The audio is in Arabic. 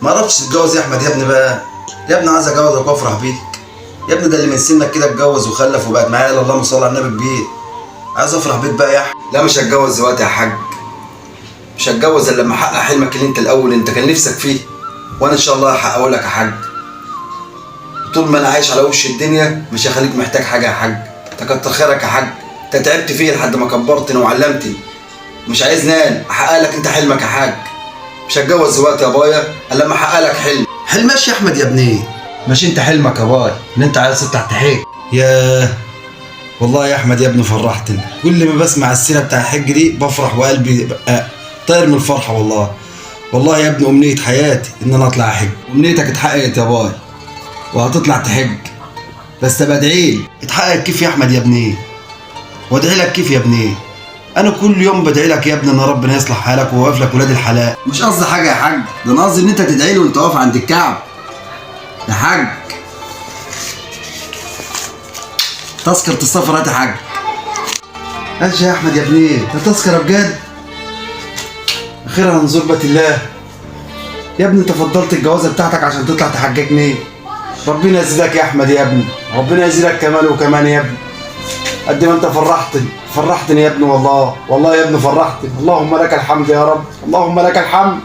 ما عرفتش تتجوز يا احمد يا ابني بقى؟ يا ابني عايز اجوزك وافرح بيك. يا ابني ده اللي من سنك كده اتجوز وخلف وبقت معايا، الا اللهم صل على النبي كبير. عايز افرح بيك بقى يا احمد. لا مش هتجوز دلوقتي يا حاج. مش هتجوز الا لما احقق حلمك اللي انت الاول انت كان نفسك فيه، وانا ان شاء الله هحققه لك يا حاج. طول ما انا عايش على وش الدنيا مش هخليك محتاج حاجه يا حاج. انت كتر خيرك يا حاج، انت تعبت فيه لحد ما كبرتني وعلمتني. مش عايز نال احقق لك انت حلمك يا حاج. مش هتجوز دلوقتي يا بايا الا لما احقق لك حلم. حلماش يا احمد يا ابني؟ مش انت حلمك يا باي ان انت عايز تطلع تحج؟ ياه والله يا احمد يا ابني فرحتني. كل ما بسمع السيره بتاع الحج دي بفرح وقلبي بقى طاير من الفرحه والله. والله يا ابني امنيه حياتي ان انا اطلع احج. امنيتك اتحققت يا باي وهتطلع تحج، بس بدعيلي. اتحقق كيف يا احمد يا ابني؟ وادعي لك كيف يا ابني؟ انا كل يوم بدعي لك يا ابني ان ربنا يصلح حالك ويوقف لك ولاد الحلال. مش قصدي حاجه يا حاج، ده انا قصدي ان انت تدعي لي وانت واقف عند الكعب يا حاج. تذكرة السفر هات يا حاج. ماشي يا احمد يا ابني، ده تذكره بجد. اخيرا هنزور بيت الله. يا ابني انت فضلت الجوازه بتاعتك عشان تطلع تحججني. ربنا يزيدك يا احمد يا ابني، ربنا يزيدك كمان وكمان يا ابني. قد ما انت فرحتني يا ابني، والله والله يا ابني فرحتني. اللهم لك الحمد يا رب، اللهم لك الحمد.